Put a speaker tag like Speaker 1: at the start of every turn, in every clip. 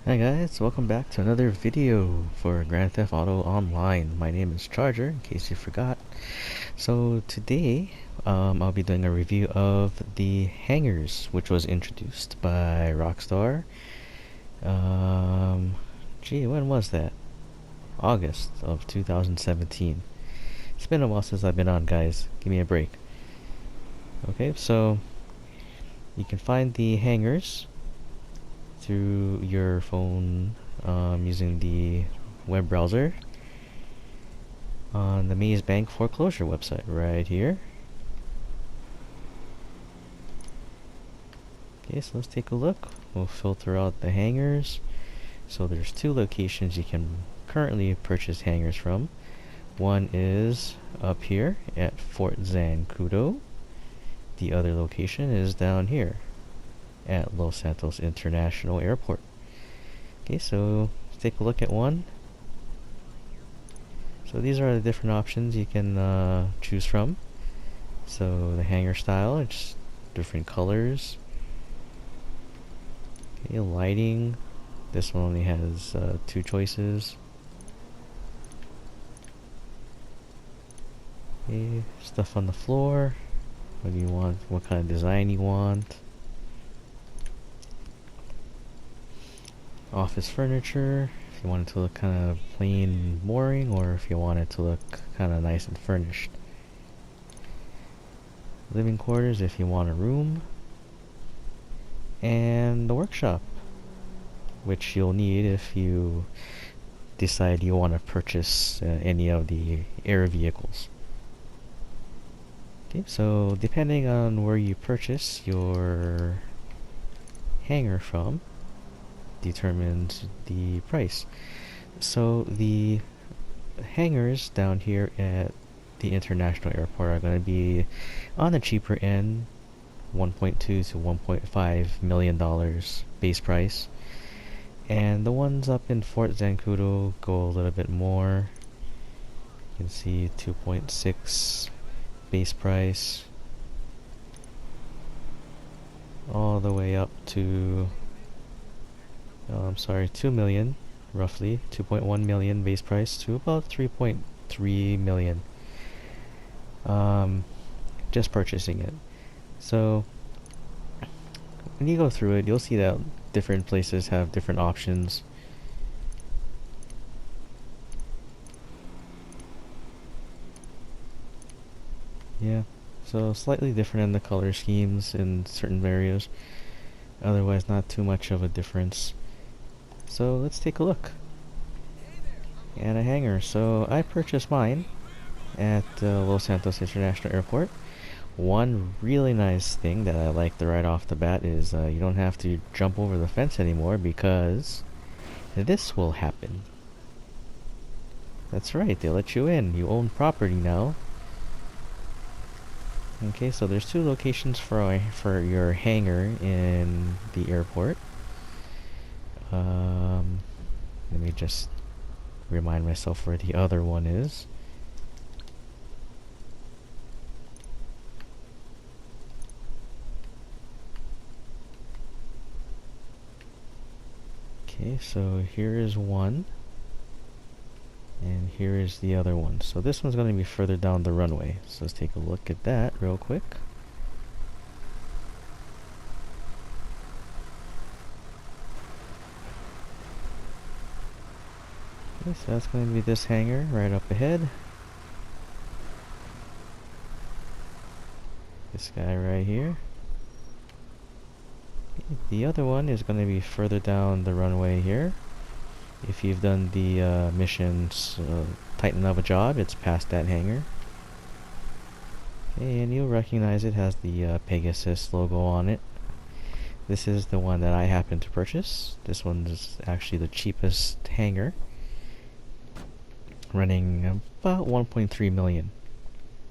Speaker 1: Hi guys, welcome back to another video for Grand Theft Auto Online. My name is Charger, in case you forgot. So today, I'll be doing a review of the Hangars, which was introduced by Rockstar. When was that? August of 2017. It's been a while since I've been on, guys. Give me a break. Okay, so you can find the Hangars through your phone using the web browser on the Maze Bank foreclosure website right here. Okay, so let's take a look. We'll filter out the hangars. So there's two locations you can currently purchase hangars from. One is up here at Fort Zancudo. The other location is down here at Los Santos International Airport. Okay, so let's take a look at one. So these are the different options you can choose from. So the hangar style, it's different colors. Okay, lighting. This one only has two choices. Okay, stuff on the floor. What do you want? What kind of design you want? Office furniture, if you want it to look kind of plain and boring, or if you want it to look kind of nice and furnished. Living quarters, if you want a room. And the workshop, which you'll need if you decide you want to purchase any of the air vehicles. Okay, so depending on where you purchase your hangar from determines the price. So the hangars down here at the international airport are going to be on the cheaper end, $1.2 to $1.5 million base price, and the ones up in Fort Zancudo go a little bit more. You can see 2.6 base price all the way up to 2 million, roughly 2.1 million base price to about 3.3 million. Just purchasing it. So when you go through it, you'll see that different places have different options. Yeah, so slightly different in the color schemes in certain areas. Otherwise, not too much of a difference. So let's take a look at a hangar. So I purchased mine at Los Santos International Airport. One really nice thing that I like right off the bat is you don't have to jump over the fence anymore, because this will happen. That's right, they let you in. You own property now. Okay, so there's two locations for your hangar in the airport. Let me just remind myself where the other one is. Okay, so here is one, and here is the other one. So this one's going to be further down the runway. So let's take a look at that real quick. Okay, so that's going to be this hangar right up ahead. This guy right here. Okay, the other one is going to be further down the runway here. If you've done the missions Titan of a job, it's past that hangar. Okay, and you'll recognize it has the Pegasus logo on it. This is the one that I happened to purchase. This one is actually the cheapest hangar, running about 1.3 million.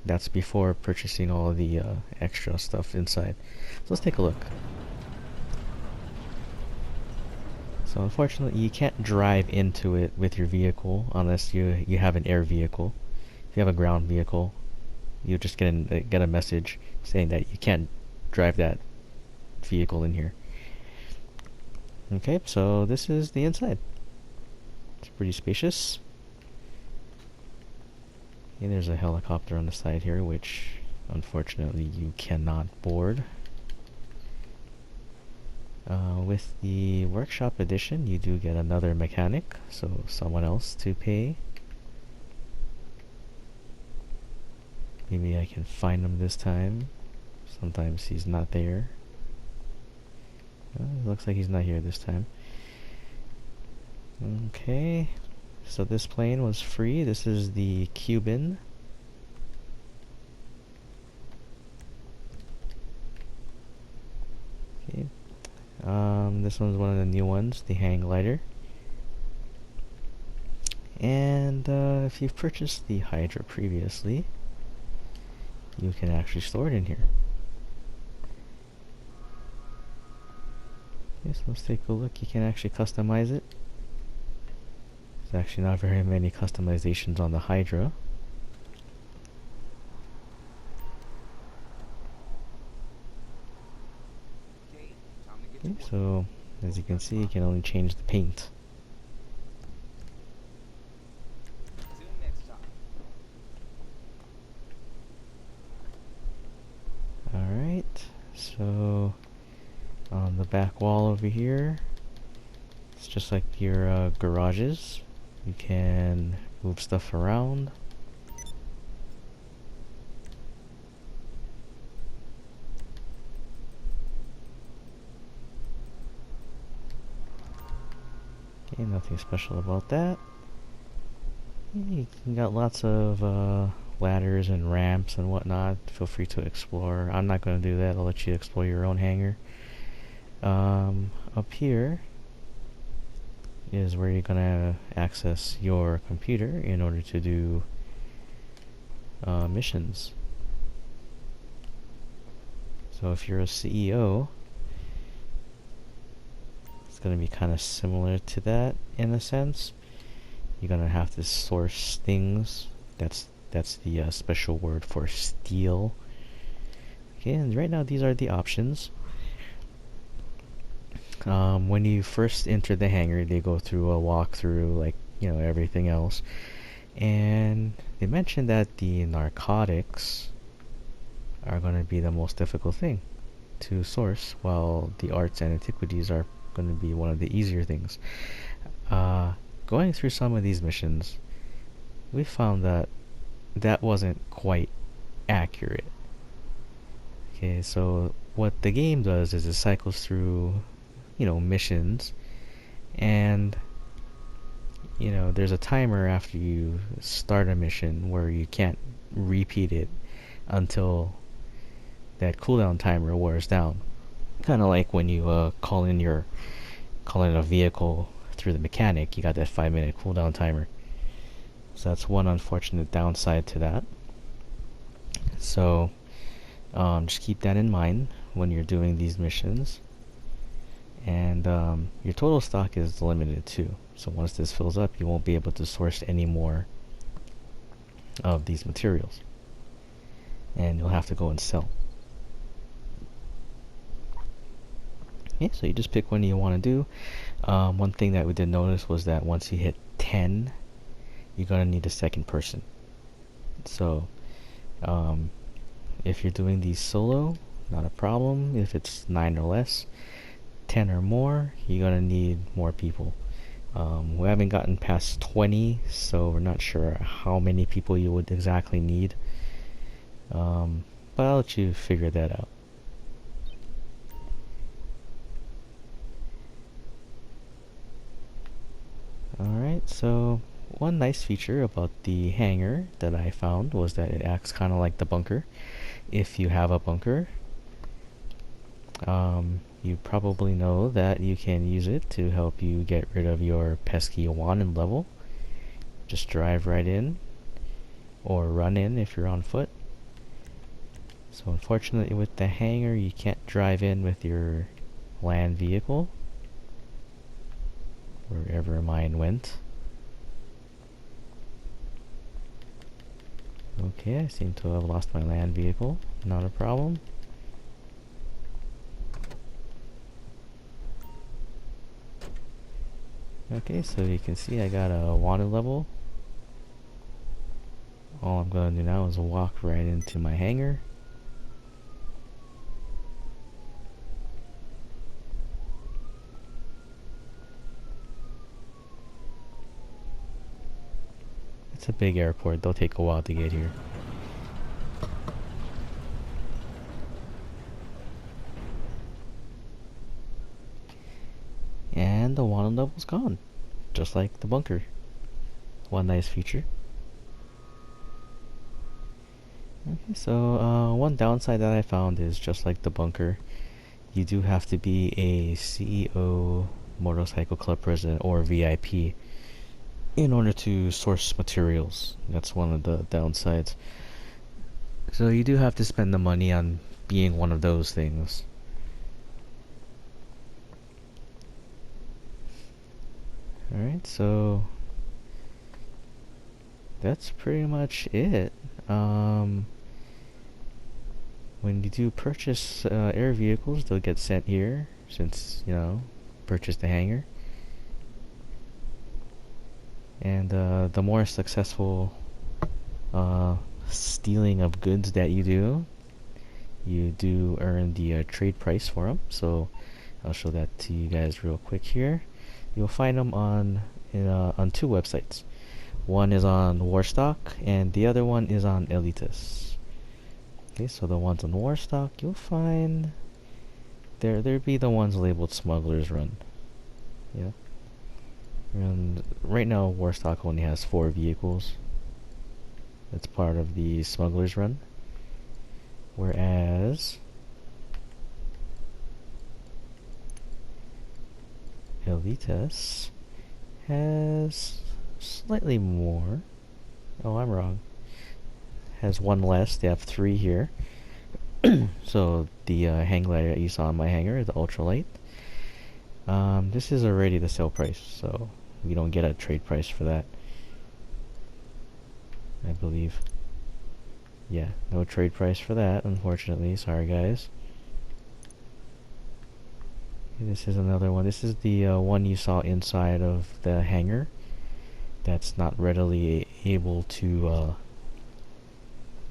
Speaker 1: That's before purchasing all the extra stuff inside. So let's take a look. So unfortunately, you can't drive into it with your vehicle unless you have an air vehicle. If you have a ground vehicle, you just get a message saying that you can't drive that vehicle in here. Okay, so this is the inside. It's pretty spacious. Okay, there's a helicopter on the side here, which unfortunately you cannot board. With the workshop edition, you do get another mechanic, so someone else to pay. Maybe I can find him this time. Sometimes he's not there. Looks like he's not here this time. Okay, so this plane was free. This is the Cuban. Okay. This one's one of the new ones, the hang glider. And if you've purchased the Hydra previously, you can actually store it in here. Okay, so let's take a look. You can actually customize it. There's actually not very many customizations on the Hydra. Okay, so as you can see, you can only change the paint. Alright, so on the back wall over here, it's just like your garages. You can move stuff around. Okay, nothing special about that. You got lots of ladders and ramps and whatnot. Feel free to explore. I'm not going to do that. I'll let you explore your own hangar. Up here is where you're going to access your computer in order to do missions. So if you're a CEO, it's going to be kind of similar to that in a sense. You're going to have to source things. That's the special word for steal. Okay, and right now these are the options. When you first enter the hangar, they go through a walkthrough like, you know, everything else. And they mentioned that the narcotics are going to be the most difficult thing to source, while the arts and antiquities are going to be one of the easier things. Going through some of these missions, we found that that wasn't quite accurate. Okay, so what the game does is it cycles through, you know, missions, and you know, there's a timer after you start a mission where you can't repeat it until that cooldown timer wears down. Kind of like when you call in a vehicle through the mechanic, you got that 5-minute cooldown timer. So that's one unfortunate downside to that. So just keep that in mind when you're doing these missions. And your total stock is limited too. So once this fills up, you won't be able to source any more of these materials. And you'll have to go and sell. Okay, so you just pick one you want to do. One thing that we did notice was that once you hit 10, you're going to need a second person. So if you're doing these solo, not a problem. If it's 9 or less, 10 or more, you're going to need more people. We haven't gotten past 20, so we're not sure how many people you would exactly need. But I'll let you figure that out. Alright, so one nice feature about the hangar that I found was that it acts kind of like the bunker. If you have a bunker, you probably know that you can use it to help you get rid of your pesky wanted level. Just drive right in, or run in if you're on foot. So unfortunately with the hangar, you can't drive in with your land vehicle, wherever mine went. Okay, I seem to have lost my land vehicle. Not a problem. Okay, so you can see I got a wanted level. All I'm gonna do now is walk right into my hangar. It's a big airport, they'll take a while to get here. And the wanted level's gone, just like the bunker. One nice feature. Okay, so one downside that I found is just like the bunker, you do have to be a CEO, Motorcycle Club President, or VIP in order to source materials. That's one of the downsides. So you do have to spend the money on being one of those things. Alright, so that's pretty much it. When you do purchase air vehicles, they'll get sent here since, purchase the hangar. And the more successful stealing of goods that you do earn the trade price for them. So I'll show that to you guys real quick here. You'll find them on two websites. One is on Warstock, and the other one is on Elitus. Okay, so the ones on Warstock, you'll find there'd be the ones labeled Smugglers Run. Yeah. And right now, Warstock only has 4 vehicles. That's part of the Smugglers Run. Whereas Elitus has slightly more. Oh, I'm wrong. Has 1 less. They have 3 here. So the hang glider that you saw in my hangar is the ultralight. This is already the sale price, so we don't get a trade price for that, I believe. Yeah, no trade price for that, unfortunately. Sorry, guys. This is another one. This is the one you saw inside of the hangar that's not readily able to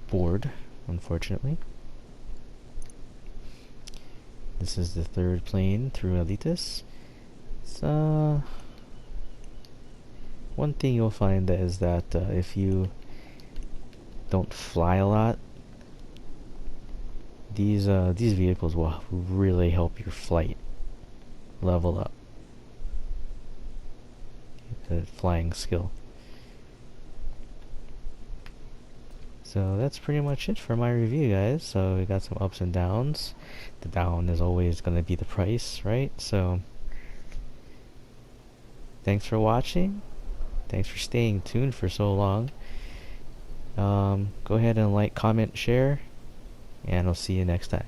Speaker 1: board, unfortunately. This is the 3rd plane through Elitus. So, one thing you'll find is that if you don't fly a lot, these vehicles will really help your flight level up, the flying skill. So that's pretty much it for my review, guys. So we got some ups and downs. The down is always going to be the price, right? So thanks for watching. Thanks for staying tuned for so long. Go ahead and like, comment, share, and I'll see you next time.